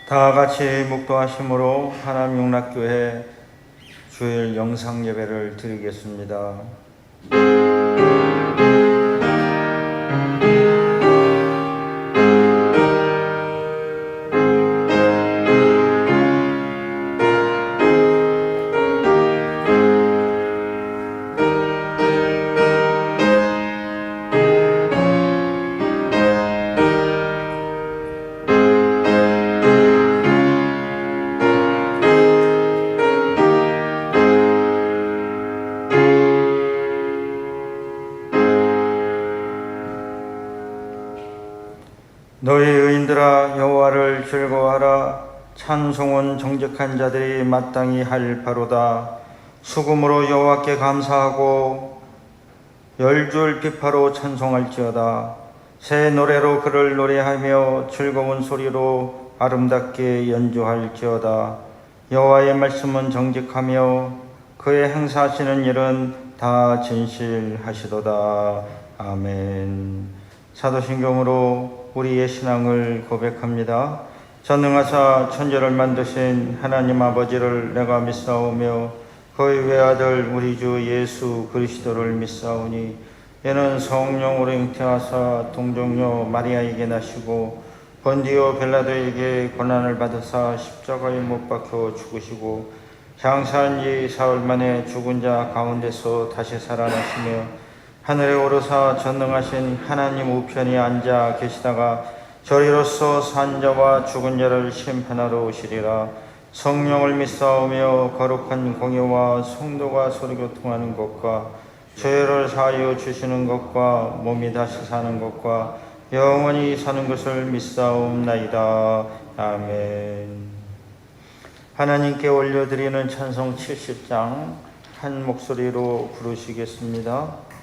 다 같이 묵도하심으로 하나님 용락교회 주일 영상 예배를 드리겠습니다. 너희 의인들아 여호와를 즐거워하라. 찬송은 정직한 자들이 마땅히 할 바로다. 수금으로 여호와께 감사하고 열줄 비파로 찬송할지어다. 새 노래로 그를 노래하며 즐거운 소리로 아름답게 연주할지어다. 여호와의 말씀은 정직하며 그의 행사하시는 일은 다 진실하시도다. 아멘. 사도신경으로 우리의 신앙을 고백합니다. 전능하사 천지를 만드신 하나님 아버지를 내가 믿사오며 그의 외아들 우리 주 예수 그리스도를 믿사오니 이는 성령으로 잉태하사 동정녀 마리아에게 나시고 본디오 빌라도에게 고난을 받으사 십자가에 못 박혀 죽으시고 장사한 지 사흘 만에 죽은 자 가운데서 다시 살아나시며 하늘에 오르사 전능하신 하나님 우편에 앉아 계시다가 저리로서 산 자와 죽은 자를 심판하러 오시리라. 성령을 믿사오며 거룩한 공예와 성도가 서로교통하는 것과 죄를 사하여 주시는 것과 몸이 다시 사는 것과 영원히 사는 것을 믿사옵나이다. 아멘. 하나님께 올려드리는 찬송 70장 한 목소리로 부르시겠습니다.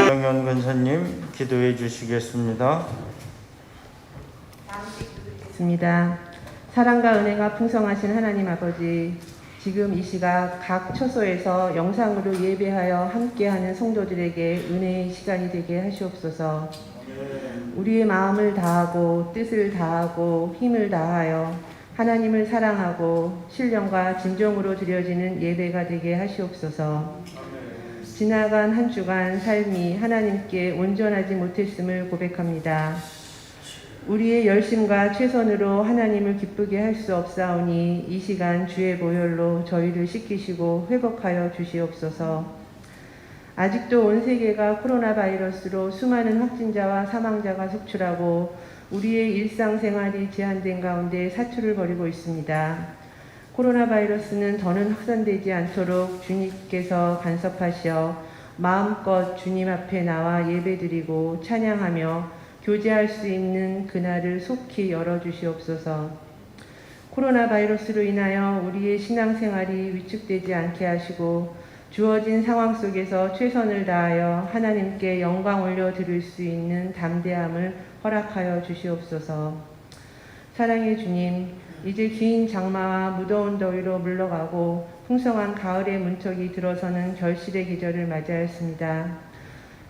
정현 권사님 기도해 주시겠습니다. 사랑과 은혜가 풍성하신 하나님 아버지, 지금 이 시각 각 처소에서 영상으로 예배하여 함께하는 성도들에게 은혜의 시간이 되게 하시옵소서. 우리의 마음을 다하고 뜻을 다하고 힘을 다하여 하나님을 사랑하고 신령과 진정으로 드려지는 예배가 되게 하시옵소서. 지나간 한 주간 삶이 하나님께 온전하지 못했음을 고백합니다. 우리의 열심과 최선으로 하나님을 기쁘게 할 수 없사오니 이 시간 주의 보혈로 저희를 씻기시고 회복하여 주시옵소서. 아직도 온 세계가 코로나 바이러스로 수많은 확진자와 사망자가 속출하고 우리의 일상생활이 제한된 가운데 사투를 벌이고 있습니다. 코로나 바이러스는 더는 확산되지 않도록 주님께서 간섭하시어 마음껏 주님 앞에 나와 예배드리고 찬양하며 교제할 수 있는 그날을 속히 열어주시옵소서. 코로나 바이러스로 인하여 우리의 신앙생활이 위축되지 않게 하시고 주어진 상황 속에서 최선을 다하여 하나님께 영광 올려드릴 수 있는 담대함을 허락하여 주시옵소서. 사랑의 주님, 이제 긴 장마와 무더운 더위로 물러가고 풍성한 가을의 문턱이 들어서는 결실의 계절을 맞이하였습니다.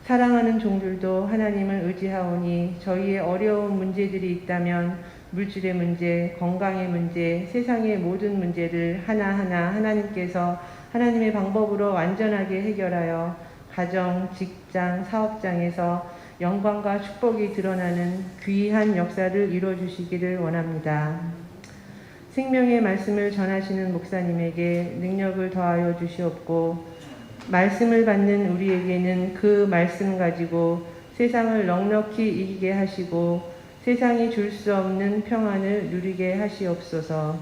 사랑하는 종들도 하나님을 의지하오니 저희의 어려운 문제들이 있다면 물질의 문제, 건강의 문제, 세상의 모든 문제를 하나하나 하나님께서 하나님의 방법으로 완전하게 해결하여 가정, 직장, 사업장에서 영광과 축복이 드러나는 귀한 역사를 이루어주시기를 원합니다. 생명의 말씀을 전하시는 목사님에게 능력을 더하여 주시옵고 말씀을 받는 우리에게는 그 말씀 가지고 세상을 넉넉히 이기게 하시고 세상이 줄 수 없는 평안을 누리게 하시옵소서.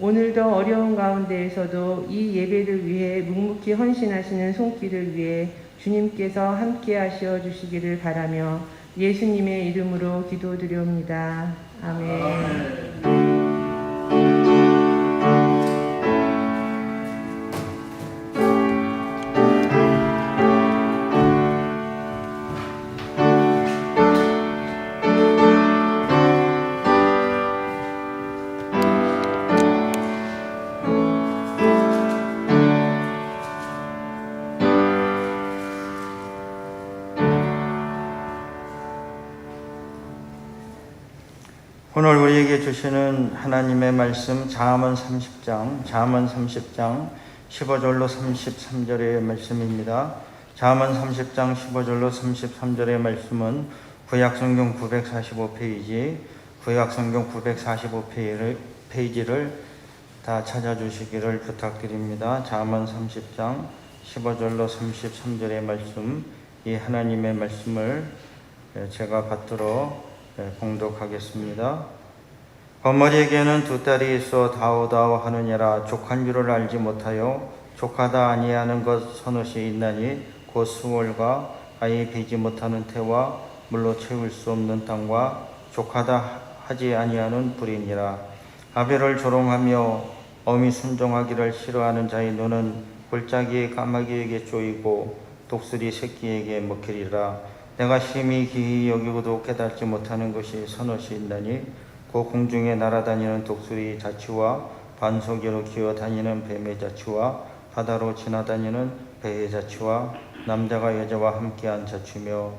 오늘도 어려운 가운데에서도 이 예배를 위해 묵묵히 헌신하시는 손길을 위해 주님께서 함께 하시어 주시기를 바라며 예수님의 이름으로 기도드리옵니다. 아멘. 오늘 우리에게 주시는 하나님의 말씀 잠언 30장 15절로 33절의 말씀입니다. 잠언 30장 15절로 33절의 말씀은 구약성경 945페이지, 구약성경 945페이지를 다 찾아주시기를 부탁드립니다. 잠언 30장 15절로 33절의 말씀, 이 하나님의 말씀을 제가 받들어 봉독하겠습니다. 거머리에게는 두 딸이 있어 다오다오 하느니라. 족한 줄을 알지 못하여 족하다 아니하는 것 서너시 있나니 곧 수월과 아이 베지 못하는 태와 물로 채울 수 없는 땅과 족하다 하지 아니하는 불이니라. 아벨을 조롱하며 어미 순종하기를 싫어하는 자의 눈은 골짜기의 까마귀에게 쪼이고 독수리 새끼에게 먹히리라. 내가 심히 기이 여기고도 깨닫지 못하는 것이 서너시 있나니 그 공중에 날아다니는 독수리 자치와 반석으로 기어다니는 뱀의 자치와 바다로 지나다니는 배의 자치와 남자가 여자와 함께한 자치며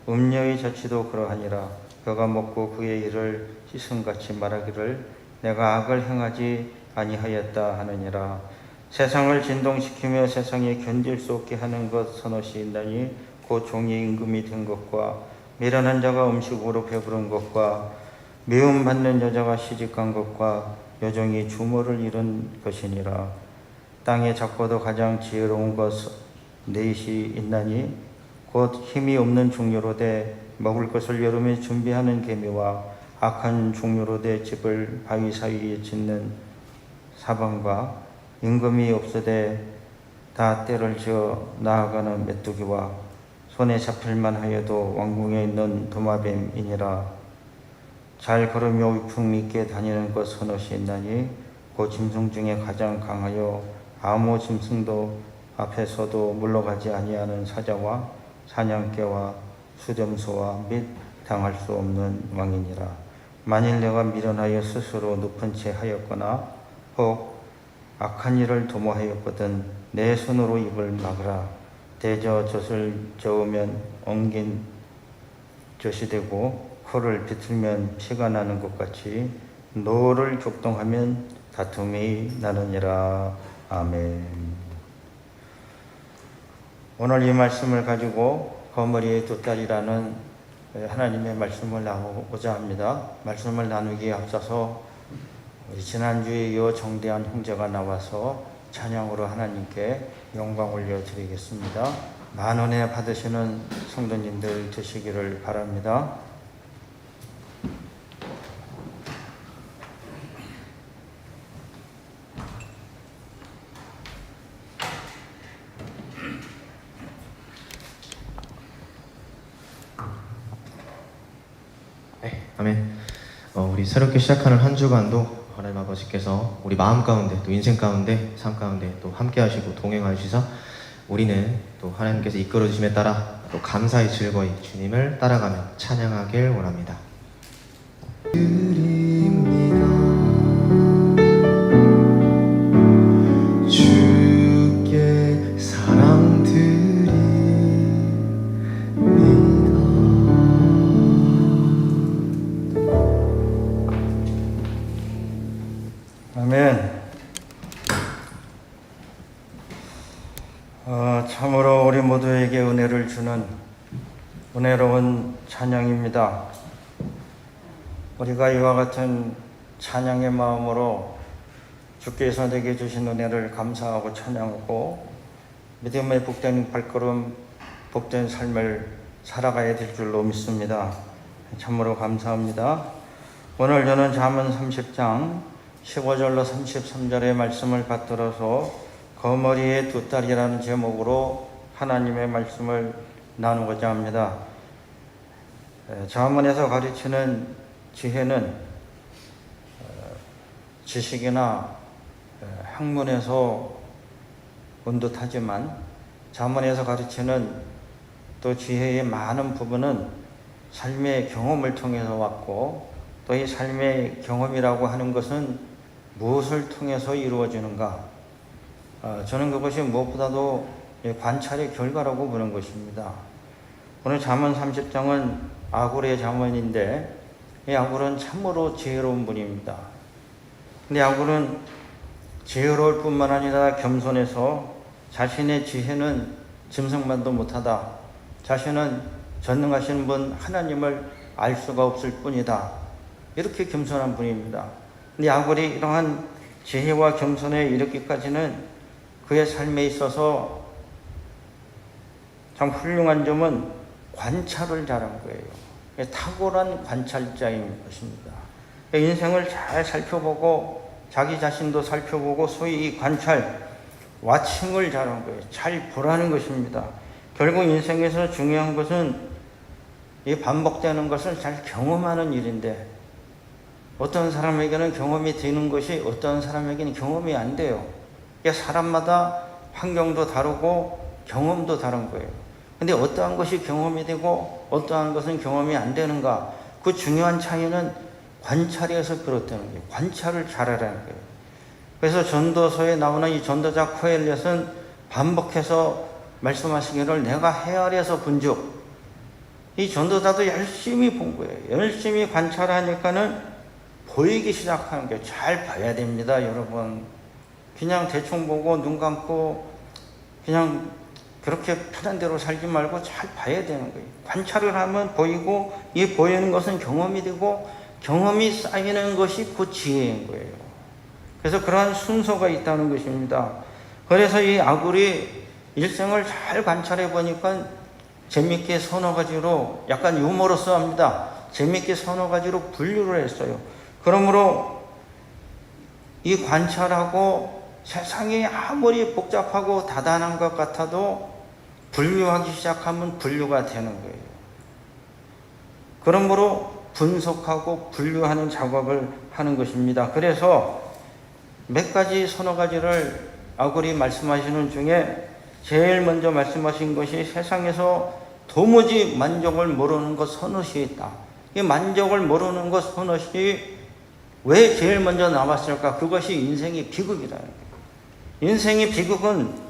음녀의 자치도 그러하니라. 그가 먹고 그의 이를 씻음같이 말하기를 내가 악을 행하지 아니하였다 하느니라. 세상을 진동시키며 세상에 견딜 수 없게 하는 것 서너시 있나니 곧 종이 임금이 된 것과 미련한 자가 음식으로 배부른 것과 미움받는 여자가 시집간 것과 여종이 주모를 잃은 것이니라. 땅에 작고도 가장 지혜로운 것 넷이 있나니 곧 힘이 없는 종류로 돼 먹을 것을 여름에 준비하는 개미와 악한 종류로 돼 집을 바위 사이에 짓는 사방과 임금이 없으되 다 때를 지어 나아가는 메뚜기와 손에 잡힐만 하여도 왕궁에 있는 도마뱀이니라. 잘 걸으며 위풍 있게 다니는 것 서너시 있나니 그 짐승 중에 가장 강하여 아무 짐승도 앞에서도 물러가지 아니하는 사자와 사냥개와 수렴소와 및 당할 수 없는 왕이니라. 만일 내가 미련하여 스스로 높은 채 하였거나 혹 악한 일을 도모하였거든 내 손으로 입을 막으라. 대저 젖을 저으면 엉긴 젖이 되고 코를 비틀면 피가 나는 것 같이 노를 격동하면 다툼이 나느니라. 아멘. 오늘 이 말씀을 가지고 거머리의 두 딸이라는 하나님의 말씀을 나누고자 합니다. 말씀을 나누기에 앞서서 지난주에 이어 정대한 형제가 나와서 찬양으로 하나님께 영광 올려드리겠습니다. 만원에 받으시는 성도님들 되시기를 바랍니다. 네, 아멘. 우리 새롭게 시작하는 한 주간도 하나님 아버지께서 우리 마음 가운데 또 인생 가운데 삶 가운데 또 함께 하시고 동행하시사 우리는 또 하나님께서 이끌어 주심에 따라 또 감사의 즐거이 주님을 따라가며 찬양하길 원합니다. 주께 사랑 드립니다. 아멘. 참으로 우리 모두에게 은혜를 주는 은혜로운 찬양입니다. 우리가 이와 같은 찬양의 마음으로 주께서 내게 주신 은혜를 감사하고 찬양하고 믿음의 복된 발걸음, 복된 삶을 살아가야 될 줄로 믿습니다. 참으로 감사합니다. 오늘 저는 잠언 30장 15절로 33절의 말씀을 받들어서 거머리의 두 딸이라는 제목으로 하나님의 말씀을 나누고자 합니다. 잠언에서 가르치는 지혜는 지식이나 학문에서 온 듯하지만 잠언에서 가르치는 또 지혜의 많은 부분은 삶의 경험을 통해서 왔고 또 이 삶의 경험이라고 하는 것은 무엇을 통해서 이루어지는가? 저는 그것이 무엇보다도 관찰의 결과라고 보는 것입니다. 오늘 잠언 30장은 아굴의 잠언인데 이 아굴은 참으로 지혜로운 분입니다. 근데 아굴은 지혜로울 뿐만 아니라 겸손해서 자신의 지혜는 짐승만도 못하다. 자신은 전능하신 분 하나님을 알 수가 없을 뿐이다. 이렇게 겸손한 분입니다. 근데 아굴이 이러한 지혜와 겸손에 이르기까지는 그의 삶에 있어서 참 훌륭한 점은 관찰을 잘한 거예요. 탁월한 관찰자인 것입니다. 인생을 잘 살펴보고 자기 자신도 살펴보고 소위 이 관찰, 와칭을 잘한 거예요. 잘 보라는 것입니다. 결국 인생에서 중요한 것은 이 반복되는 것을 잘 경험하는 일인데 어떤 사람에게는 경험이 되는 것이 어떤 사람에게는 경험이 안 돼요. 사람마다 환경도 다르고 경험도 다른 거예요. 근데 어떠한 것이 경험이 되고 어떠한 것은 경험이 안 되는가? 그 중요한 차이는 관찰에서 비롯되는 거예요. 관찰을 잘하라는 거예요. 그래서 전도서에 나오는 이 전도자 코엘렛은 반복해서 말씀하시기를 내가 헤아려서 본즉 이 전도자도 열심히 본 거예요. 열심히 관찰하니까는 보이기 시작하는 거예요. 잘 봐야 됩니다, 여러분. 그냥 대충 보고 눈 감고 그냥 그렇게 편한 대로 살지 말고 잘 봐야 되는 거예요. 관찰을 하면 보이고 이 보이는 것은 경험이 되고 경험이 쌓이는 것이 그 지혜인 거예요. 그래서 그러한 순서가 있다는 것입니다. 그래서 이 아굴이 일생을 잘 관찰해 보니까 재밌게 서너 가지로 약간 유머러스합니다. 재밌게 서너 가지로 분류를 했어요. 그러므로 이 관찰하고 세상이 아무리 복잡하고 다단한 것 같아도 분류하기 시작하면 분류가 되는 거예요. 그러므로 분석하고 분류하는 작업을 하는 것입니다. 그래서 몇 가지 서너 가지를 아굴이 말씀하시는 중에 제일 먼저 말씀하신 것이 세상에서 도무지 만족을 모르는 것 서너시 있다. 이 만족을 모르는 것 서너시 왜 제일 먼저 나왔을까? 그것이 인생의 비극이라는 거예요. 인생의 비극은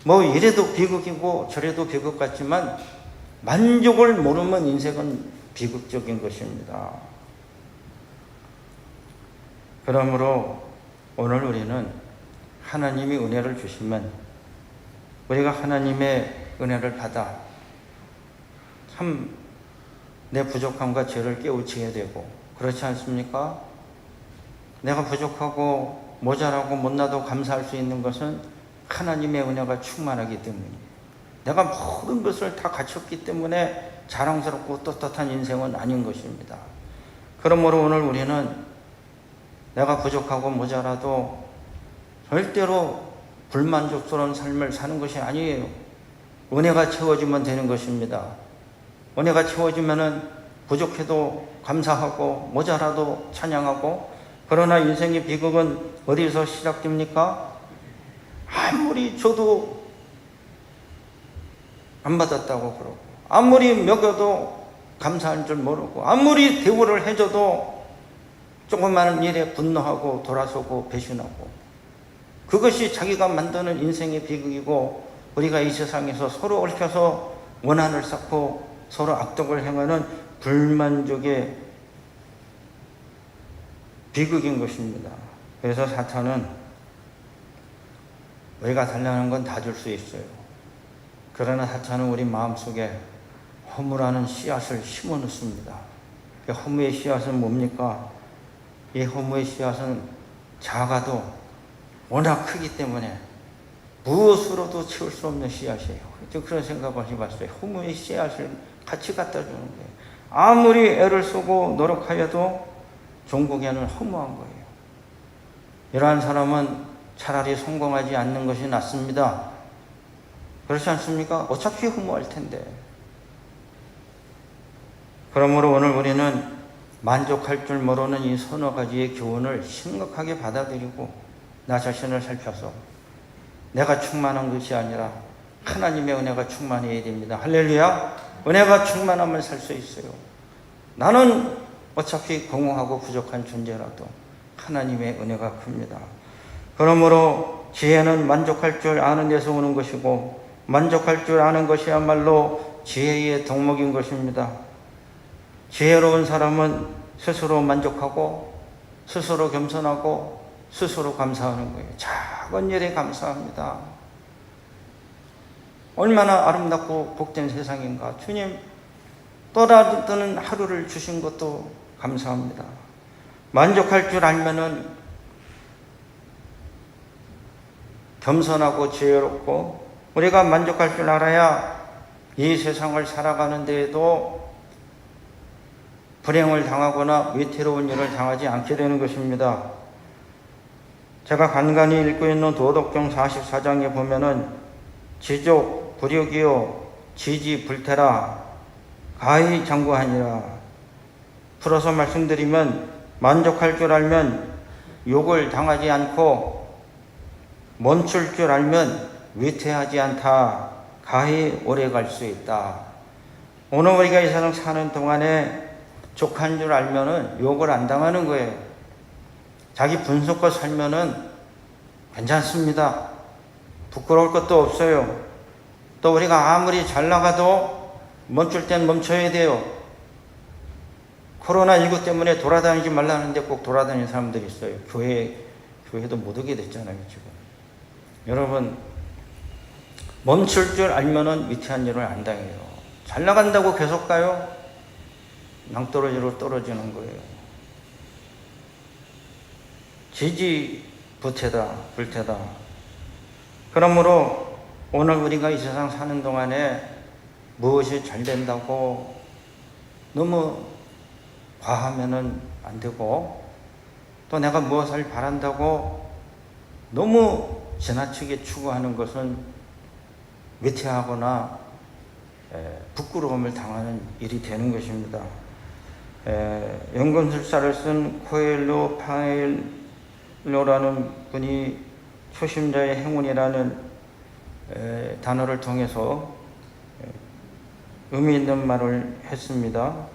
뭐 이래도 비극이고 저래도 비극 같지만 만족을 모르면 인생은 비극적인 것입니다. 그러므로 오늘 우리는 하나님이 은혜를 주시면 우리가 하나님의 은혜를 받아 참 내 부족함과 죄를 깨우치게 되고 그렇지 않습니까? 내가 부족하고 모자라고 못나도 감사할 수 있는 것은 하나님의 은혜가 충만하기 때문이에요. 내가 모든 것을 다 갖췄기 때문에 자랑스럽고 떳떳한 인생은 아닌 것입니다. 그러므로 오늘 우리는 내가 부족하고 모자라도 절대로 불만족스러운 삶을 사는 것이 아니에요. 은혜가 채워지면 되는 것입니다. 은혜가 채워지면은 부족해도 감사하고 모자라도 찬양하고 그러나 인생의 비극은 어디서 시작됩니까? 아무리 줘도 안 받았다고 그러고 아무리 먹여도 감사한 줄 모르고 아무리 대우를 해줘도 조그마한 일에 분노하고 돌아서고 배신하고 그것이 자기가 만드는 인생의 비극이고 우리가 이 세상에서 서로 얽혀서 원한을 쌓고 서로 악독을 행하는 불만족의 비극인 것입니다. 그래서 사탄은 우리가 달라는 건 다 줄 수 있어요. 그러나 사탄은 우리 마음속에 허무라는 씨앗을 심어 놓습니다. 그 허무의 씨앗은 뭡니까? 이 허무의 씨앗은 작아도 워낙 크기 때문에 무엇으로도 채울 수 없는 씨앗이에요. 그런 생각을 해봤어요. 허무의 씨앗을 같이 갖다 주는 거예요. 아무리 애를 쓰고 노력하여도 종국에는 허무한 거예요. 이러한 사람은 차라리 성공하지 않는 것이 낫습니다. 그렇지 않습니까? 어차피 허무할 텐데. 그러므로 오늘 우리는 만족할 줄 모르는 이 서너 가지의 교훈을 심각하게 받아들이고 나 자신을 살펴서 내가 충만한 것이 아니라 하나님의 은혜가 충만해야 됩니다. 할렐루야! 은혜가 충만하면 살 수 있어요. 나는 어차피 공허하고 부족한 존재라도 하나님의 은혜가 큽니다. 그러므로 지혜는 만족할 줄 아는 데서 오는 것이고 만족할 줄 아는 것이야말로 지혜의 덕목인 것입니다. 지혜로운 사람은 스스로 만족하고 스스로 겸손하고 스스로 감사하는 거예요. 작은 일에 감사합니다. 얼마나 아름답고 복된 세상인가. 주님, 떠나드는 하루를 주신 것도 감사합니다. 만족할 줄 알면은 겸손하고 지혜롭고, 우리가 만족할 줄 알아야 이 세상을 살아가는 데에도 불행을 당하거나 위태로운 일을 당하지 않게 되는 것입니다. 제가 간간히 읽고 있는 도덕경 44장에 보면은 지족 불육이요 지지 불태라 가히 장구하니라. 풀어서 말씀드리면 만족할 줄 알면 욕을 당하지 않고 멈출 줄 알면 위태하지 않다. 가히 오래 갈 수 있다. 오늘 우리가 이 세상 사는 동안에 족한 줄 알면은 욕을 안 당하는 거예요. 자기 분석껏 살면은 괜찮습니다. 부끄러울 것도 없어요. 또 우리가 아무리 잘 나가도 멈출 땐 멈춰야 돼요. 코로나19 때문에 돌아다니지 말라는데 꼭 돌아다니는 사람들이 있어요. 교회도 못 오게 됐잖아요, 지금. 여러분, 멈출 줄 알면은 위태한 일을 안 당해요. 잘 나간다고 계속 가요? 낭떠러지로 떨어지는 거예요. 지지 불태다. 그러므로 오늘 우리가 이 세상 사는 동안에 무엇이 잘 된다고 너무 과하면은 안 되고, 또 내가 무엇을 바란다고 너무 지나치게 추구하는 것은 위태하거나 부끄러움을 당하는 일이 되는 것입니다. 연금술사를 쓴 코엘로 파엘로라는 분이 초심자의 행운이라는 단어를 통해서 의미 있는 말을 했습니다.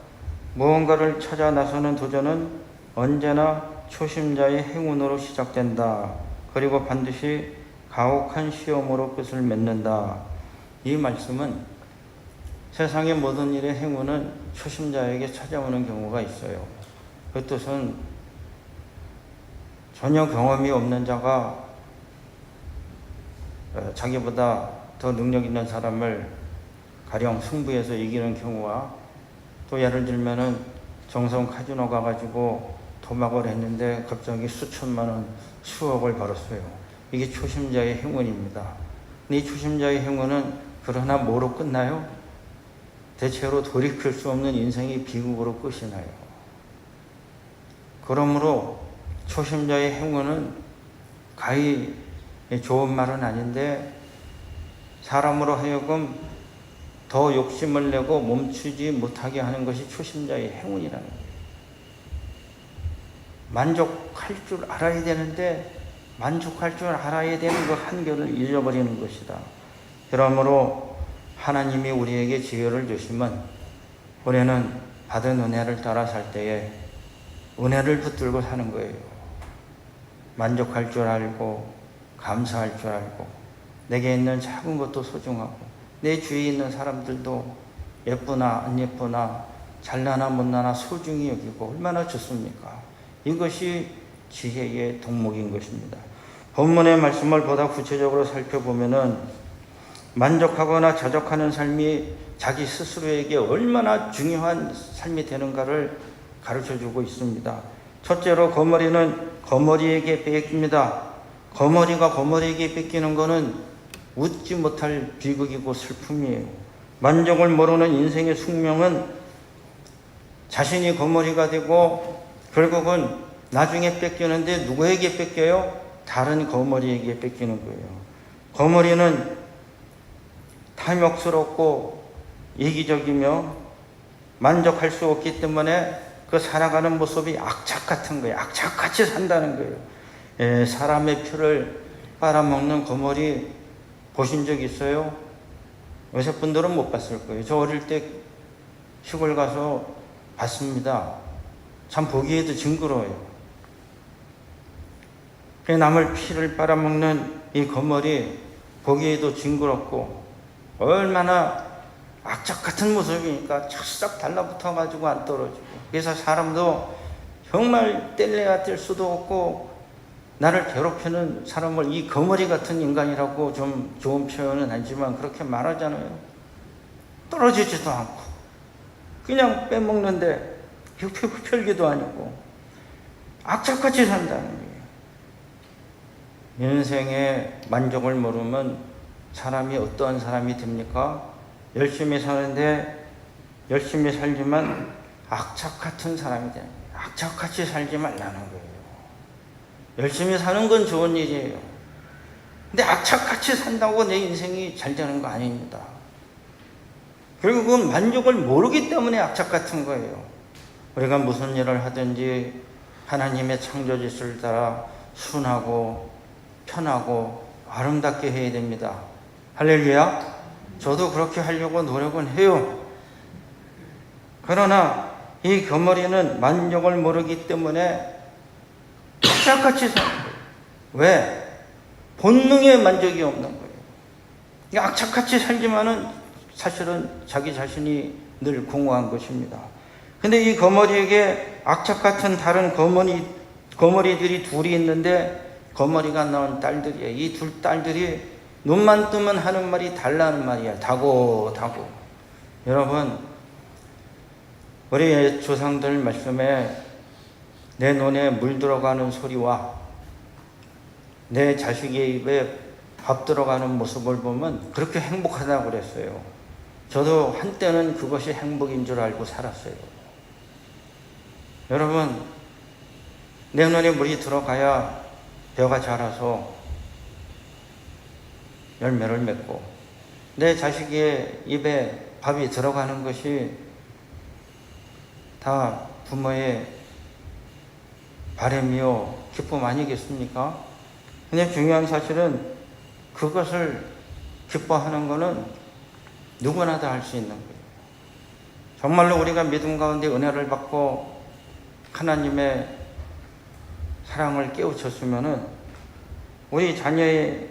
무언가를 찾아 나서는 도전은 언제나 초심자의 행운으로 시작된다. 그리고 반드시 가혹한 시험으로 끝을 맺는다. 이 말씀은 세상의 모든 일의 행운은 초심자에게 찾아오는 경우가 있어요. 그 뜻은 전혀 경험이 없는 자가 자기보다 더 능력 있는 사람을 가령 승부에서 이기는 경우와, 또 예를 들면은 정성 카지노 가가지고 도박을 했는데 갑자기 수천만 원, 수억을 벌었어요. 이게 초심자의 행운입니다. 이 초심자의 행운은 그러나 뭐로 끝나요? 대체로 돌이킬 수 없는 인생의 비극으로 끝이 나요. 그러므로 초심자의 행운은 가히 좋은 말은 아닌데, 사람으로 하여금 더 욕심을 내고 멈추지 못하게 하는 것이 초심자의 행운이라는 거예요. 만족할 줄 알아야 되는데 만족할 줄 알아야 되는 그 한계를 잃어버리는 것이다. 그러므로 하나님이 우리에게 지혜를 주시면 우리는 받은 은혜를 따라 살 때에 은혜를 붙들고 사는 거예요. 만족할 줄 알고 감사할 줄 알고 내게 있는 작은 것도 소중하고 내 주위에 있는 사람들도 예쁘나 안 예쁘나 잘나나 못나나 소중히 여기고 얼마나 좋습니까? 이것이 지혜의 덕목인 것입니다. 본문의 말씀을 보다 구체적으로 살펴보면은 만족하거나 자족하는 삶이 자기 스스로에게 얼마나 중요한 삶이 되는가를 가르쳐주고 있습니다. 첫째로 거머리는 거머리에게 뺏깁니다. 거머리가 거머리에게 뺏기는 것은 웃지 못할 비극이고 슬픔이에요. 만족을 모르는 인생의 숙명은 자신이 거머리가 되고 결국은 나중에 뺏기는데 누구에게 뺏겨요? 다른 거머리에게 뺏기는 거예요. 거머리는 탐욕스럽고 이기적이며 만족할 수 없기 때문에 그 살아가는 모습이 악착 같은 거예요. 악착같이 산다는 거예요. 사람의 피를 빨아먹는 거머리 보신 적 있어요? 요새 분들은 못 봤을 거예요. 저 어릴 때 시골 가서 봤습니다. 참 보기에도 징그러워요. 남을 피를 빨아먹는 이 거머리 보기에도 징그럽고 얼마나 악착 같은 모습이니까 착싹 달라붙어 가지고 안 떨어지고, 그래서 사람도 정말 뗄래야 뗄 수도 없고 나를 괴롭히는 사람을 이 거머리 같은 인간이라고 좀 좋은 표현은 아니지만 그렇게 말하잖아요. 떨어지지도 않고 그냥 빼먹는데 흡혈귀도 아니고 악착같이 산다는 거예요. 인생의 만족을 모르면 사람이 어떠한 사람이 됩니까? 열심히 사는데 열심히 살지만 악착같은 사람이 됩니다. 악착같이 살지 말라는 거예요. 열심히 사는 건 좋은 일이에요. 근데 악착같이 산다고 내 인생이 잘 되는 거 아닙니다. 결국은 만족을 모르기 때문에 악착 같은 거예요. 우리가 무슨 일을 하든지 하나님의 창조짓을 따라 순하고 편하고 아름답게 해야 됩니다. 할렐루야. 저도 그렇게 하려고 노력은 해요. 그러나 이 거머리는 만족을 모르기 때문에 악착같이 사는 거예요. 왜? 본능의 만족이 없는 거예요. 악착같이 살지만은 사실은 자기 자신이 늘 공허한 것입니다. 근데 이 거머리에게 악착 같은 다른 거머리들이 둘이 있는데 거머리가 낳은 딸들이에요. 이 둘 딸들이 눈만 뜨면 하는 말이 달라는 말이야. 다고. 여러분, 우리 조상들 말씀에 내 눈에 물 들어가는 소리와 내 자식의 입에 밥 들어가는 모습을 보면 그렇게 행복하다고 그랬어요. 저도 한때는 그것이 행복인 줄 알고 살았어요. 여러분, 내 눈에 물이 들어가야 벼가 자라서 열매를 맺고 내 자식의 입에 밥이 들어가는 것이 다 부모의 바람이요 기쁨 아니겠습니까? 근데 중요한 사실은 그것을 기뻐하는 것은 누구나 다 할 수 있는 거예요. 정말로 우리가 믿음 가운데 은혜를 받고 하나님의 사랑을 깨우쳤으면은 우리 자녀의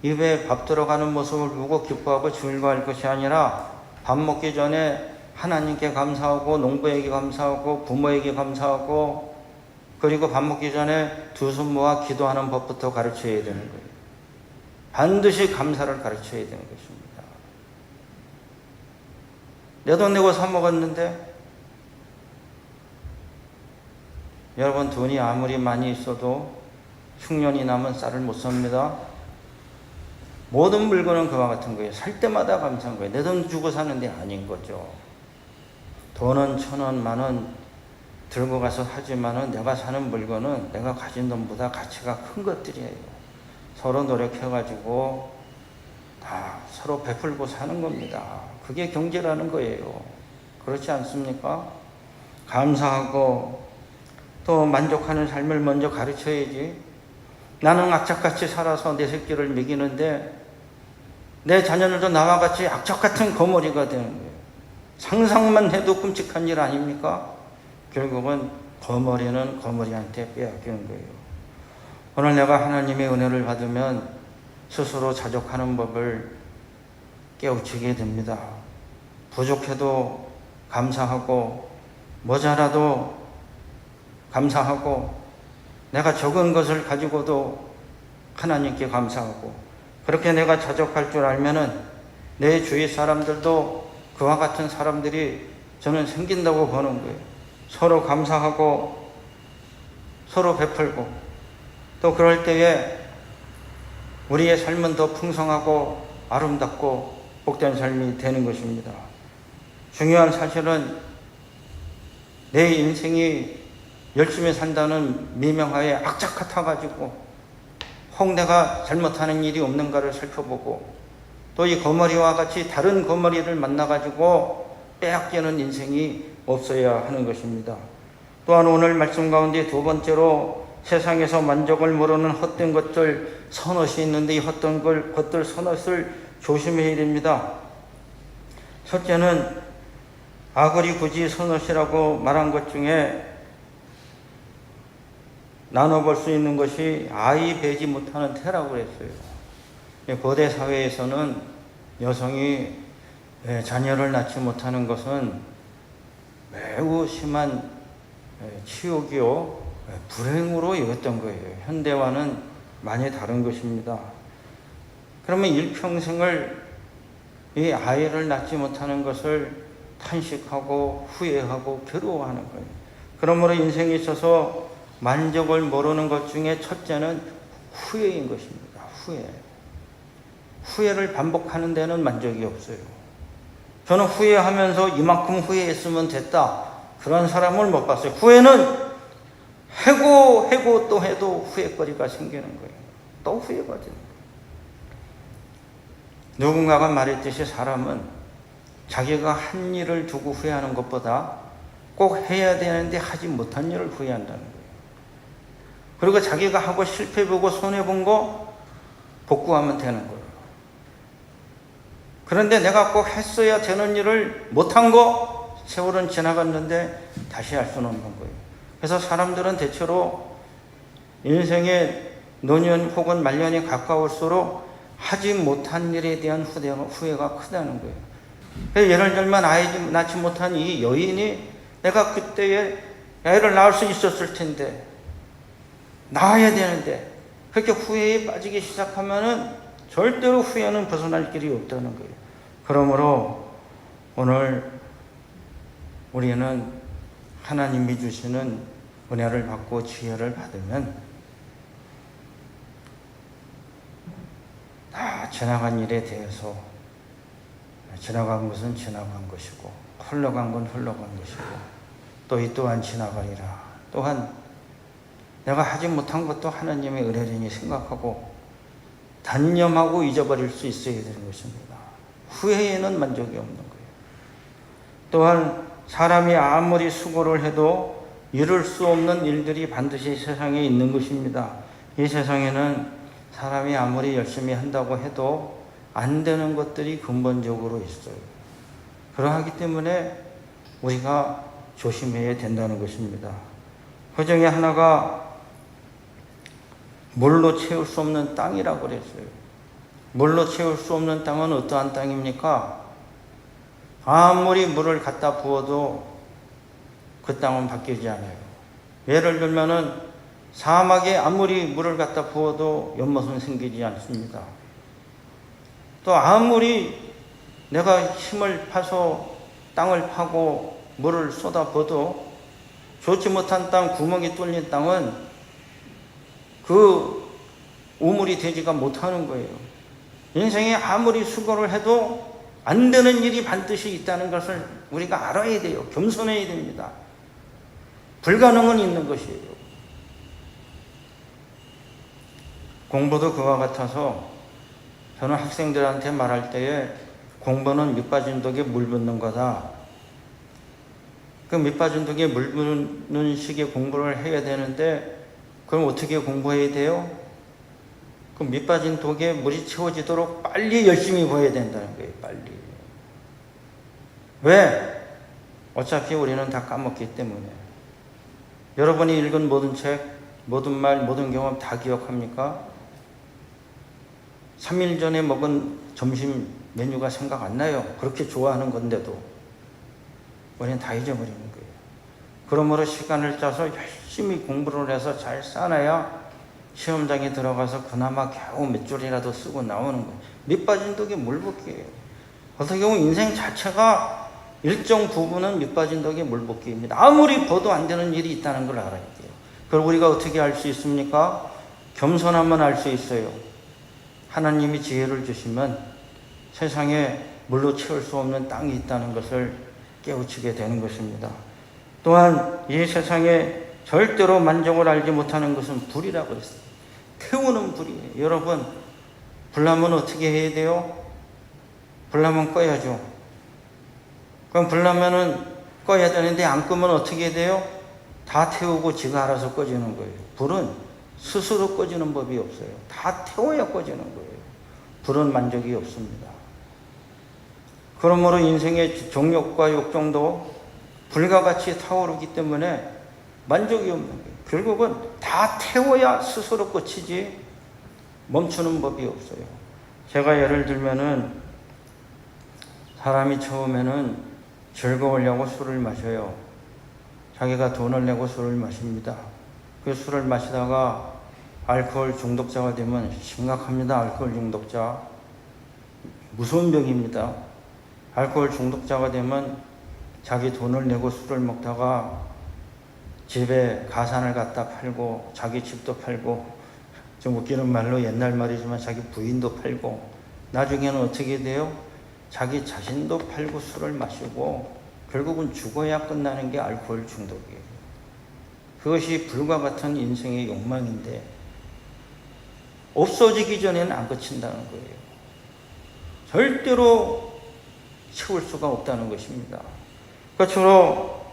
입에 밥 들어가는 모습을 보고 기뻐하고 즐거워할 것이 아니라 밥 먹기 전에 하나님께 감사하고 농부에게 감사하고 부모에게 감사하고 그리고 밥 먹기 전에 두 손 모아 기도하는 법부터 가르쳐야 되는 거예요. 반드시 감사를 가르쳐야 되는 것입니다. 내 돈 내고 사 먹었는데 여러분, 돈이 아무리 많이 있어도 흉년이 나면 쌀을 못 삽니다. 모든 물건은 그와 같은 거예요. 살 때마다 감사한 거예요. 내 돈 주고 사는 데 아닌 거죠. 돈은 1,000원, 10,000원 들고 가서 하지만은 내가 사는 물건은 내가 가진 돈보다 가치가 큰 것들이에요. 서로 노력해가지고 다 서로 베풀고 사는 겁니다. 그게 경제라는 거예요. 그렇지 않습니까? 감사하고 또 만족하는 삶을 먼저 가르쳐야지. 나는 악착같이 살아서 내 새끼를 먹이는데 내 자녀들도 나와 같이 악착같은 거머리가 되는 거예요. 상상만 해도 끔찍한 일 아닙니까? 결국은 거머리는 거머리한테 빼앗기는 거예요. 오늘 내가 하나님의 은혜를 받으면 스스로 자족하는 법을 깨우치게 됩니다. 부족해도 감사하고 모자라도 감사하고 내가 적은 것을 가지고도 하나님께 감사하고 그렇게 내가 자족할 줄 알면은 내 주위 사람들도 그와 같은 사람들이 저는 생긴다고 보는 거예요. 서로 감사하고 서로 베풀고 또 그럴 때에 우리의 삶은 더 풍성하고 아름답고 복된 삶이 되는 것입니다. 중요한 사실은 내 인생이 열심히 산다는 미명하에 악착 같아가지고 혹 내가 잘못하는 일이 없는가를 살펴보고 또 이 거머리와 같이 다른 거머리를 만나가지고 빼앗기는 인생이 없어야 하는 것입니다. 또한 오늘 말씀 가운데 두 번째로 세상에서 만족을 모르는 헛된 것들 선엇이 있는데 이 헛된 것들 선엇을 조심해야 됩니다. 첫째는 아그리 굳이 선엇이라고 말한 것 중에 나눠볼 수 있는 것이 아이 배지 못하는 태라고 그랬어요. 고대 사회에서는 여성이 자녀를 낳지 못하는 것은 매우 심한 치욕이요 불행으로 여겼던 거예요. 현대와는 많이 다른 것입니다. 그러면 일평생을 이 아이를 낳지 못하는 것을 탄식하고 후회하고 괴로워하는 거예요. 그러므로 인생에 있어서 만족을 모르는 것 중에 첫째는 후회인 것입니다. 후회를 반복하는 데는 만족이 없어요. 저는 후회하면서 이만큼 후회했으면 됐다, 그런 사람을 못 봤어요. 후회는 해고 또 해도 후회거리가 생기는 거예요. 또 후회가 되는 거예요. 누군가가 말했듯이 사람은 자기가 한 일을 두고 후회하는 것보다 꼭 해야 되는데 하지 못한 일을 후회한다는 거예요. 그리고 자기가 하고 실패보고 손해본 거 복구하면 되는 거예요. 그런데 내가 꼭 했어야 되는 일을 못한 거, 세월은 지나갔는데 다시 할 수는 없는 거예요. 그래서 사람들은 대체로 인생의 노년 혹은 말년이 가까울수록 하지 못한 일에 대한 후회가 크다는 거예요. 예를 들면 아이 낳지 못한 이 여인이 내가 그때에 애를 낳을 수 있었을 텐데, 낳아야 되는데, 그렇게 후회에 빠지기 시작하면은 절대로 후회는 벗어날 길이 없다는 거예요. 그러므로 오늘 우리는 하나님이 주시는 은혜를 받고 지혜를 받으면 다 지나간 일에 대해서, 지나간 것은 지나간 것이고 흘러간 건 흘러간 것이고 또 이 또한 지나가리라. 또한 내가 하지 못한 것도 하나님의 은혜라니 생각하고 단념하고 잊어버릴 수 있어야 되는 것입니다. 후회에는 만족이 없는 거예요. 또한 사람이 아무리 수고를 해도 이룰 수 없는 일들이 반드시 세상에 있는 것입니다. 이 세상에는 사람이 아무리 열심히 한다고 해도 안 되는 것들이 근본적으로 있어요. 그러하기 때문에 우리가 조심해야 된다는 것입니다. 그 중에 하나가 물로 채울 수 없는 땅이라고 그랬어요. 물로 채울 수 없는 땅은 어떠한 땅입니까? 아무리 물을 갖다 부어도 그 땅은 바뀌지 않아요. 예를 들면은 사막에 아무리 물을 갖다 부어도 연못은 생기지 않습니다. 또 아무리 내가 힘을 파서 땅을 파고 물을 쏟아부어도 좋지 못한 땅, 구멍이 뚫린 땅은 그 우물이 되지가 못하는 거예요. 인생에 아무리 수고를 해도 안 되는 일이 반드시 있다는 것을 우리가 알아야 돼요. 겸손해야 됩니다. 불가능은 있는 것이에요. 공부도 그와 같아서 저는 학생들한테 말할 때에 공부는 밑빠진 독에 물 붓는 거다. 그 밑빠진 독에 물 붓는 식의 공부를 해야 되는데 그럼 어떻게 공부해야 돼요? 그 밑빠진 독에 물이 채워지도록 빨리 열심히 보여야 된다는 거예요. 빨리. 왜? 어차피 우리는 다 까먹기 때문에. 여러분이 읽은 모든 책, 모든 말, 모든 경험 다 기억합니까? 3일 전에 먹은 점심 메뉴가 생각 안 나요. 그렇게 좋아하는 건데도 우리는 다 잊어버리는 거예요. 그러므로 시간을 짜서 열심히 공부를 해서 잘 쌓아야 시험장에 들어가서 그나마 겨우 몇 줄이라도 쓰고 나오는 거예요. 밑빠진 독에 물 붓기예요. 어떻게 보면 인생 자체가 일정 부분은 밑빠진 독에 물 붓기입니다. 아무리 봐도 안 되는 일이 있다는 걸 알아야 돼요. 그걸 우리가 어떻게 알 수 있습니까? 겸손하면 알 수 있어요. 하나님이 지혜를 주시면 세상에 물로 채울 수 없는 땅이 있다는 것을 깨우치게 되는 것입니다. 또한 이 세상에 절대로 만족을 알지 못하는 것은 불이라고 했어요. 태우는 불이에요. 여러분, 불나면 어떻게 해야 돼요? 불나면 꺼야죠. 그럼 불나면은 꺼야 되는데 안 끄면 어떻게 돼요? 다 태우고 지가 알아서 꺼지는 거예요. 불은 스스로 꺼지는 법이 없어요. 다 태워야 꺼지는 거예요. 불은 만족이 없습니다. 그러므로 인생의 정욕과 욕정도 불과 같이 타오르기 때문에 만족이 없는 거예요. 결국은 다 태워야 스스로 꺼지지 멈추는 법이 없어요. 제가 예를 들면은 사람이 처음에는 즐거우려고 술을 마셔요. 자기가 돈을 내고 술을 마십니다. 그 술을 마시다가 알코올 중독자가 되면 심각합니다. 알코올 중독자. 무서운 병입니다. 알코올 중독자가 되면 자기 돈을 내고 술을 먹다가 집에 가산을 갖다 팔고 자기 집도 팔고 좀 웃기는 말로 옛날 말이지만 자기 부인도 팔고 나중에는 어떻게 돼요? 자기 자신도 팔고 술을 마시고 결국은 죽어야 끝나는 게 알코올 중독이에요. 그것이 불과 같은 인생의 욕망인데 없어지기 전에는 안 그친다는 거예요. 절대로 채울 수가 없다는 것입니다. 끝으로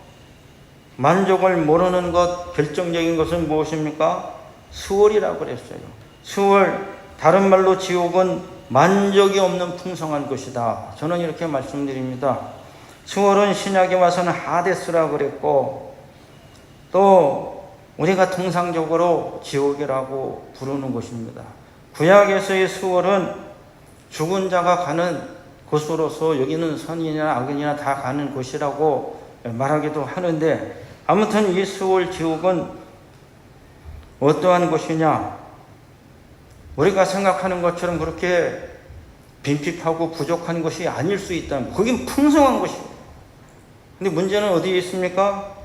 만족을 모르는 것, 결정적인 것은 무엇입니까? 수월이라고 그랬어요. 수월, 다른 말로 지옥은 만족이 없는 풍성한 것이다. 저는 이렇게 말씀드립니다. 수월은 신약에 와서는 하데스라고 그랬고 또 우리가 통상적으로 지옥이라고 부르는 것입니다. 구약에서의 수월은 죽은 자가 가는 곳으로서 여기는 선이나 악이나 다 가는 곳이라고 말하기도 하는데 아무튼 이 수월 지옥은 어떠한 곳이냐? 우리가 생각하는 것처럼 그렇게 빈핍하고 부족한 것이 아닐 수 있다는, 거긴 풍성한 것이에요. 근데 문제는 어디에 있습니까?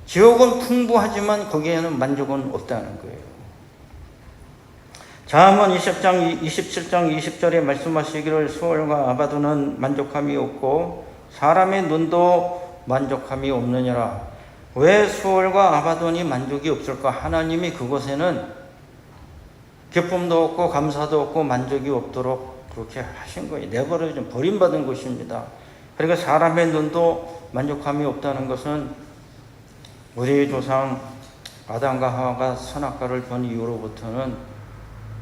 지옥은 풍부하지만 거기에는 만족은 없다는 거예요. 잠언 20장 27장 20절에 말씀하시기를 수월과 아바도는 만족함이 없고 사람의 눈도 만족함이 없느니라. 왜 수월과 아바돈이 만족이 없을까? 하나님이 그곳에는 기쁨도 없고 감사도 없고 만족이 없도록 그렇게 하신 거예요. 내버려 버림받은 것입니다. 그러니까 사람의 눈도 만족함이 없다는 것은 우리 조상 아담과 하와가 선악과를 본 이후로부터는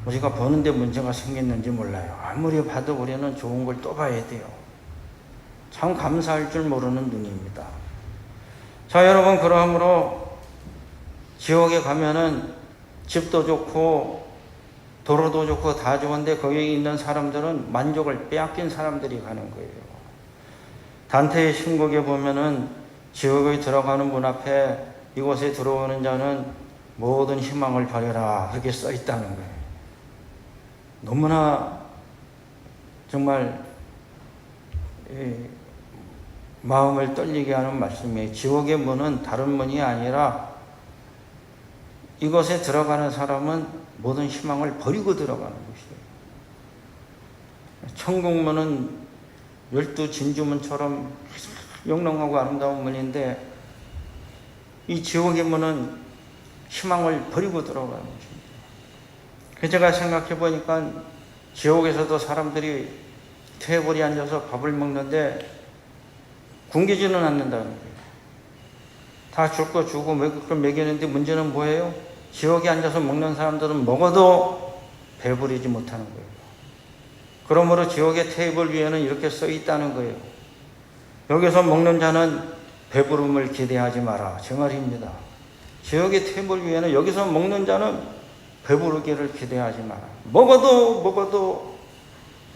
우리가 보는데 문제가 생겼는지 몰라요. 아무리 봐도 우리는 좋은 걸 또 봐야 돼요. 참 감사할 줄 모르는 눈입니다. 자, 여러분, 그러므로 지옥에 가면은 집도 좋고 도로도 좋고 다 좋은데 거기에 있는 사람들은 만족을 빼앗긴 사람들이 가는 거예요. 단테의 신곡에 보면은 지옥에 들어가는 문 앞에 이곳에 들어오는 자는 모든 희망을 버려라 그렇게 써 있다는 거예요. 너무나 정말 마음을 떨리게 하는 말씀이에요. 지옥의 문은 다른 문이 아니라 이곳에 들어가는 사람은 모든 희망을 버리고 들어가는 것이에요. 천국 문은 12 진주문처럼 영롱하고 아름다운 문인데 이 지옥의 문은 희망을 버리고 들어가는 것입니다. 그래서 제가 생각해 보니까 지옥에서도 사람들이 테이블에 앉아서 밥을 먹는데 굶기지는 않는다는 거예요. 다 줄 거 주고 먹을 걸 먹이는데 문제는 뭐예요? 지옥에 앉아서 먹는 사람들은 먹어도 배부르지 못하는 거예요. 그러므로 지옥의 테이블 위에는 이렇게 써 있다는 거예요. 여기서 먹는 자는 배부름을 기대하지 마라. 제 말입니다. 지옥의 테이블 위에는 여기서 먹는 자는 배부르기를 기대하지 마라. 먹어도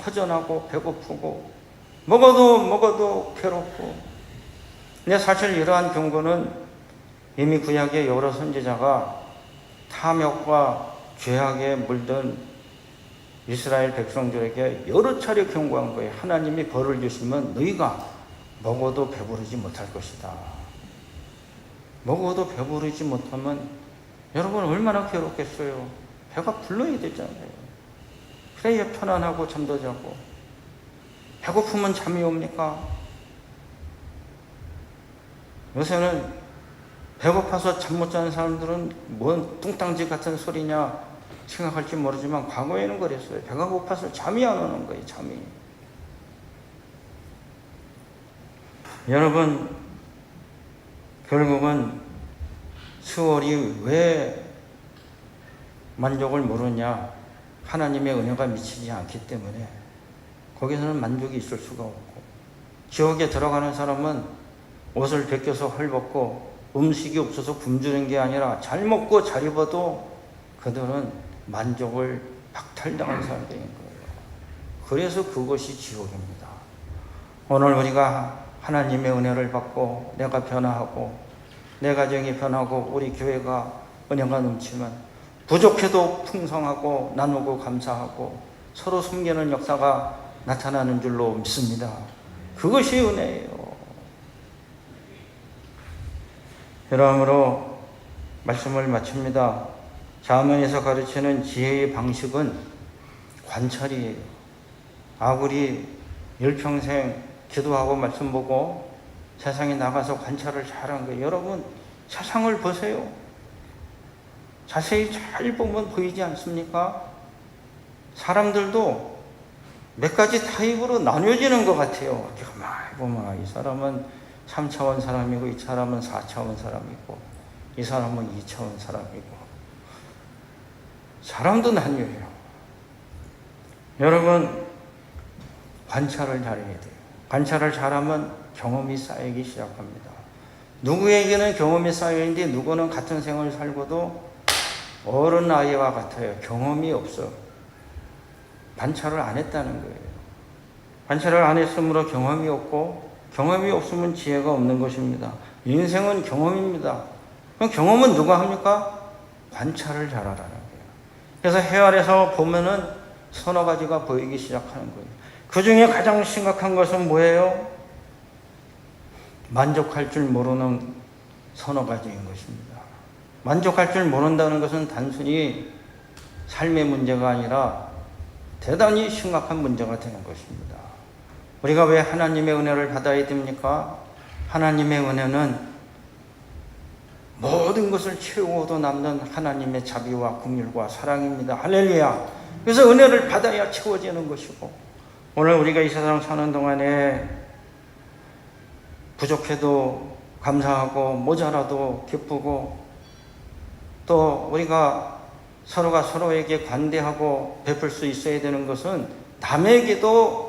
허전하고 배고프고 먹어도 괴롭고. 근데 사실 이러한 경고는 이미 구약의 여러 선지자가 탐욕과 죄악에 물든 이스라엘 백성들에게 여러 차례 경고한 거예요. 하나님이 벌을 주시면 너희가 먹어도 배부르지 못할 것이다. 먹어도 배부르지 못하면 여러분 얼마나 괴롭겠어요. 배가 불러야 되잖아요. 그래야 편안하고 잠도 자고. 배고프면 잠이 옵니까? 요새는 배고파서 잠 못 자는 사람들은 뭔 뚱땅지 같은 소리냐 생각할지 모르지만 과거에는 그랬어요. 배가 고파서 잠이 안 오는 거예요. 잠이. 여러분, 결국은 수월이 왜 만족을 모르냐? 하나님의 은혜가 미치지 않기 때문에 거기서는 만족이 있을 수가 없고, 지옥에 들어가는 사람은 옷을 벗겨서 헐벗고 음식이 없어서 굶주린 게 아니라 잘 먹고 잘 입어도 그들은 만족을 박탈당한 사람들인 거예요. 그래서 그것이 지옥입니다. 오늘 우리가 하나님의 은혜를 받고 내가 변화하고 내 가정이 변하고 우리 교회가 은혜가 넘치면 부족해도 풍성하고 나누고 감사하고 서로 섬기는 역사가 나타나는 줄로 믿습니다. 그것이 은혜예요. 이러므로 말씀을 마칩니다. 잠언에서 가르치는 지혜의 방식은 관찰이에요. 아구리 일평생 기도하고 말씀 보고 세상에 나가서 관찰을 잘한 거예요. 여러분 세상을 보세요. 자세히 잘 보면 보이지 않습니까? 사람들도 몇 가지 타입으로 나뉘어지는 것 같아요. 가만히 보면 이 사람은 3차원 사람이고 이 사람은 4차원 사람이고 이 사람은 2차원 사람이고 사람도 나뉘어요. 여러분 관찰을 잘해야 돼요. 관찰을 잘하면 경험이 쌓이기 시작합니다. 누구에게는 경험이 쌓여있는데 누구는 같은 생을 살고도 어른 아이와 같아요. 경험이 없어. 관찰을 안 했다는 거예요. 관찰을 안 했으므로 경험이 없고 경험이 없으면 지혜가 없는 것입니다. 인생은 경험입니다. 그럼 경험은 누가 합니까? 관찰을 잘하라는 거예요. 그래서 해 아래서 보면은 서너 가지가 보이기 시작하는 거예요. 그 중에 가장 심각한 것은 뭐예요? 만족할 줄 모르는 서너 가지인 것입니다. 만족할 줄 모른다는 것은 단순히 삶의 문제가 아니라 대단히 심각한 문제가 되는 것입니다. 우리가 왜 하나님의 은혜를 받아야 됩니까? 하나님의 은혜는 모든 것을 채우고도 남는 하나님의 자비와 긍휼과 사랑입니다. 할렐루야. 그래서 은혜를 받아야 채워지는 것이고, 오늘 우리가 이 세상 사는 동안에 부족해도 감사하고 모자라도 기쁘고, 또 우리가 서로가 서로에게 관대하고 베풀 수 있어야 되는 것은 남에게도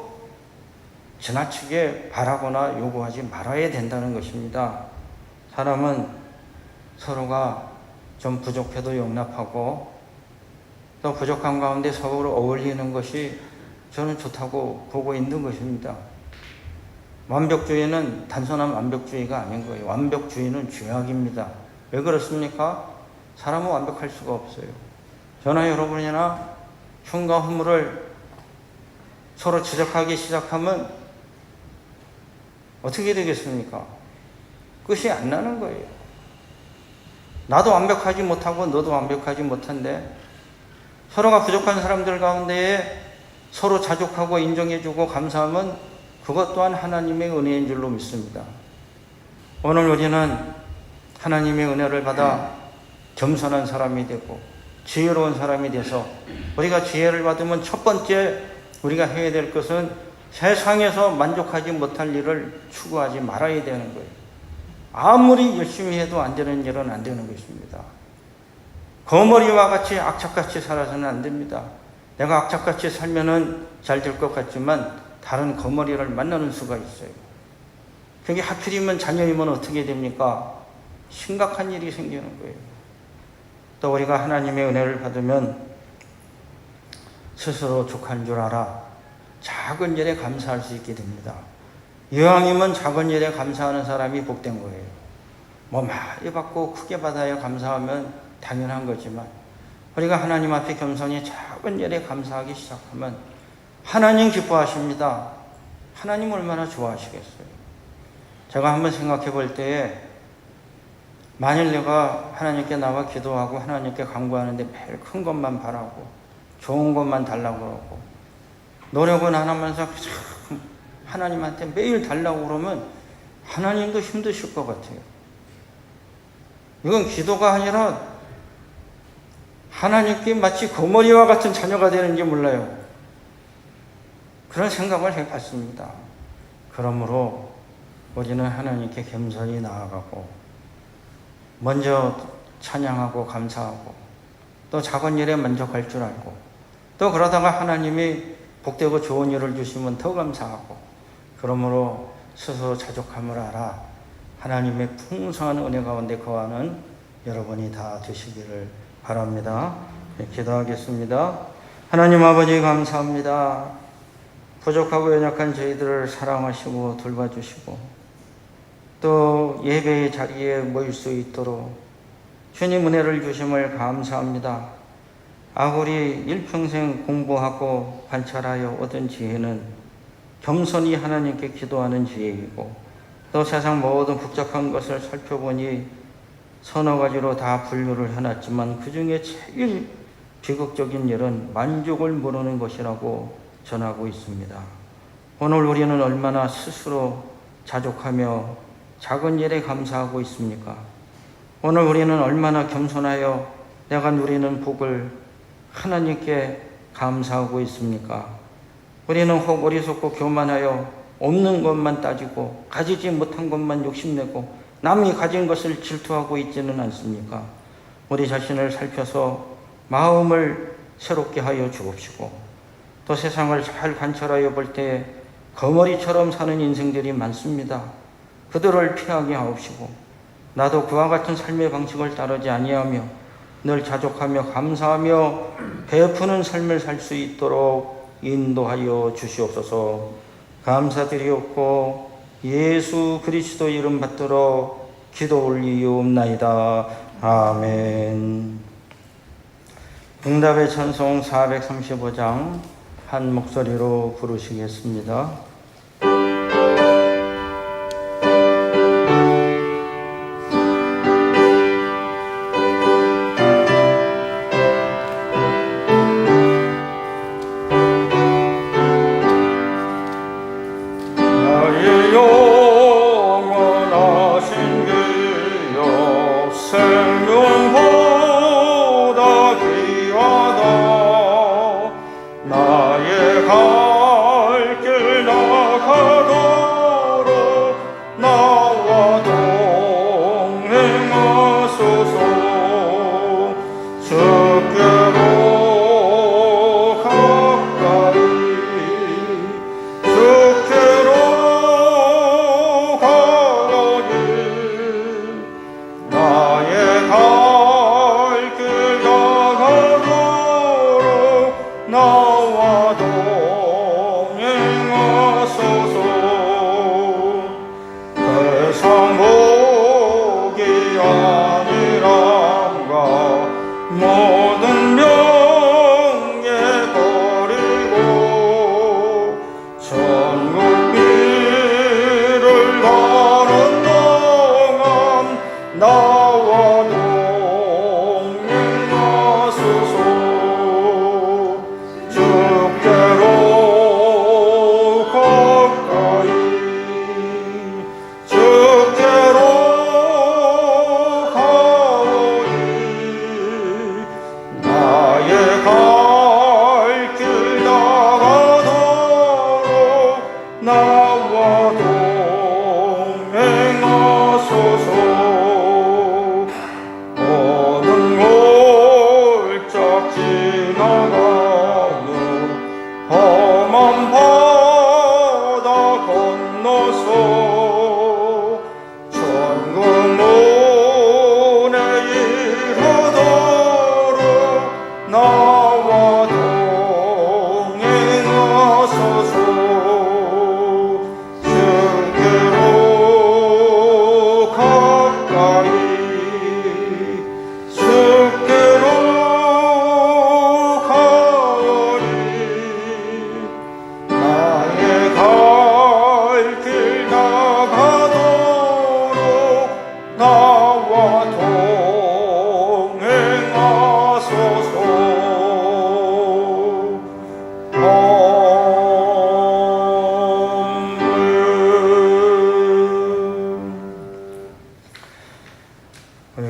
지나치게 바라거나 요구하지 말아야 된다는 것입니다. 사람은 서로가 좀 부족해도 용납하고 또 부족한 가운데 서로 어울리는 것이 저는 좋다고 보고 있는 것입니다. 완벽주의는 단순한 완벽주의가 아닌 거예요. 완벽주의는 죄악입니다. 왜 그렇습니까? 사람은 완벽할 수가 없어요. 저나 여러분이나 흉과 허물을 서로 지적하기 시작하면 어떻게 되겠습니까? 끝이 안 나는 거예요. 나도 완벽하지 못하고 너도 완벽하지 못한데 서로가 부족한 사람들 가운데에 서로 자족하고 인정해주고 감사하면 그것 또한 하나님의 은혜인 줄로 믿습니다. 오늘 우리는 하나님의 은혜를 받아 겸손한 사람이 되고 지혜로운 사람이 돼서 우리가 지혜를 받으면 첫 번째 우리가 해야 될 것은 세상에서 만족하지 못할 일을 추구하지 말아야 되는 거예요. 아무리 열심히 해도 안 되는 일은 안 되는 것입니다. 거머리와 같이 악착같이 살아서는 안 됩니다. 내가 악착같이 살면은 잘 될 것 같지만 다른 거머리를 만나는 수가 있어요. 그게 하필이면 자녀이면 어떻게 됩니까? 심각한 일이 생기는 거예요. 또 우리가 하나님의 은혜를 받으면 스스로 족한 줄 알아 작은 일에 감사할 수 있게 됩니다. 이왕이면 작은 일에 감사하는 사람이 복된 거예요. 뭐 많이 받고 크게 받아야 감사하면 당연한 거지만 우리가 하나님 앞에 겸손히 작은 일에 감사하기 시작하면 하나님 기뻐하십니다. 하나님 얼마나 좋아하시겠어요. 제가 한번 생각해 볼 때에 만일 내가 하나님께 나와 기도하고 하나님께 간구하는데 매일 큰 것만 바라고 좋은 것만 달라고 그러고 노력은 안 하면서 하나님한테 매일 달라고 그러면 하나님도 힘드실 것 같아요. 이건 기도가 아니라 하나님께 마치 거머리와 같은 자녀가 되는지 몰라요. 그런 생각을 해봤습니다. 그러므로 우리는 하나님께 겸손히 나아가고 먼저 찬양하고 감사하고 또 작은 일에 만족할 줄 알고 또 그러다가 하나님이 복되고 좋은 일을 주시면 더 감사하고 그러므로 스스로 자족함을 알아 하나님의 풍성한 은혜 가운데 거하는 여러분이 다 되시기를 바랍니다. 네, 기도하겠습니다. 하나님 아버지 감사합니다. 부족하고 연약한 저희들을 사랑하시고 돌봐주시고 또 예배의 자리에 모일 수 있도록 주님 은혜를 주심을 감사합니다. 아무리 일평생 공부하고 관찰하여 얻은 지혜는 겸손히 하나님께 기도하는 지혜이고, 또 세상 모든 복잡한 것을 살펴보니 서너 가지로 다 분류를 해놨지만 그 중에 제일 비극적인 일은 만족을 모르는 것이라고 전하고 있습니다. 오늘 우리는 얼마나 스스로 자족하며 작은 일에 감사하고 있습니까? 오늘 우리는 얼마나 겸손하여 내가 누리는 복을 하나님께 감사하고 있습니까? 우리는 혹 어리석고 교만하여 없는 것만 따지고 가지지 못한 것만 욕심내고 남이 가진 것을 질투하고 있지는 않습니까? 우리 자신을 살펴서 마음을 새롭게 하여 주옵시고, 또 세상을 잘 관찰하여 볼 때 거머리처럼 사는 인생들이 많습니다. 그들을 피하게 하옵시고, 나도 그와 같은 삶의 방식을 따르지 아니하며 늘 자족하며 감사하며 베푸는 삶을 살 수 있도록 인도하여 주시옵소서. 감사드리옵고 예수 그리스도 이름 받들어 기도 올리옵나이다. 아멘. 응답의 찬송 435장 한 목소리로 부르시겠습니다.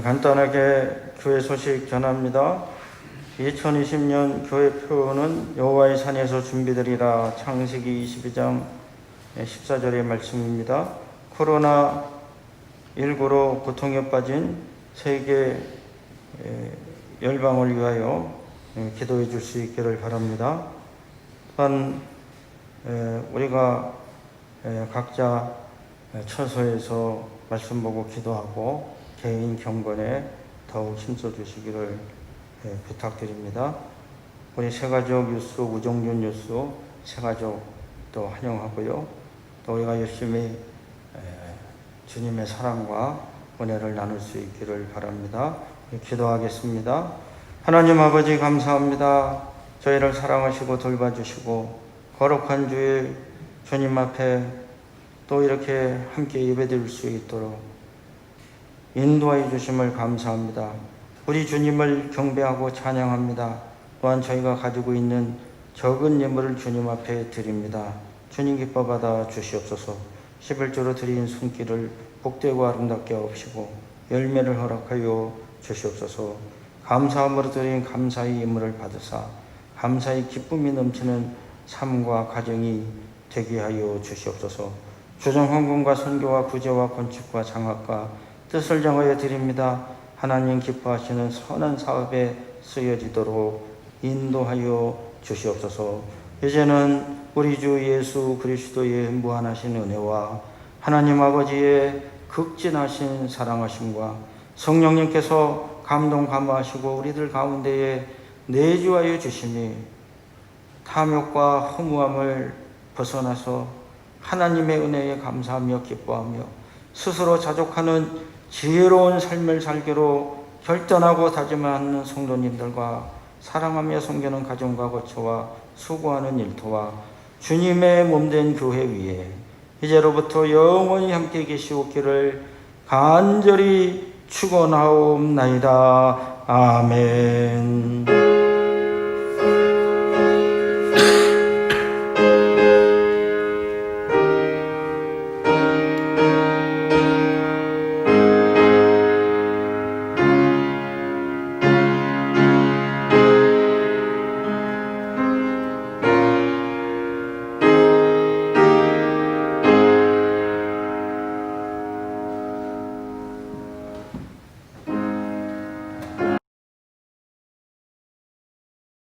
간단하게 교회 소식 전합니다. 2020년 교회 표는 여호와의 산에서 준비되리라. 창세기 22장 14절의 말씀입니다. 코로나19로 고통에 빠진 세계 열방을 위하여 기도해 줄 수 있기를 바랍니다. 또한 우리가 각자 처소에서 말씀 보고 기도하고 개인 경건에 더욱 힘써 주시기를 부탁드립니다. 우리 새가족 유수, 우정준 유수, 새가족 또 환영하고요. 또 우리가 열심히 주님의 사랑과 은혜를 나눌 수 있기를 바랍니다. 기도하겠습니다. 하나님 아버지 감사합니다. 저희를 사랑하시고 돌봐주시고 거룩한 주일 주님 앞에 또 이렇게 함께 예배드릴 수 있도록 인도하여 주심을 감사합니다. 우리 주님을 경배하고 찬양합니다. 또한 저희가 가지고 있는 적은 예물을 주님 앞에 드립니다. 주님 기뻐 받아 주시옵소서. 11조로 드린 손길을 복되고 아름답게 하옵시고 열매를 허락하여 주시옵소서. 감사함으로 드린 감사의 예물을 받으사 감사의 기쁨이 넘치는 삶과 가정이 되게 하여 주시옵소서. 조정헌금과 선교와 구제와 건축과 장학과 뜻을 정하여 드립니다. 하나님 기뻐하시는 선한 사업에 쓰여지도록 인도하여 주시옵소서. 이제는 우리 주 예수 그리스도의 무한하신 은혜와 하나님 아버지의 극진하신 사랑하심과 성령님께서 감동 감화하시고 우리들 가운데에 내주하여 주시니 탐욕과 허무함을 벗어나서 하나님의 은혜에 감사하며 기뻐하며 스스로 자족하는 지혜로운 삶을 살기로 결단하고 다짐하는 성도님들과 사랑하며 섬기는 가정과 거처와 수고하는 일터와 주님의 몸된 교회 위에 이제로부터 영원히 함께 계시옵기를 간절히 축원하옵나이다. 아멘.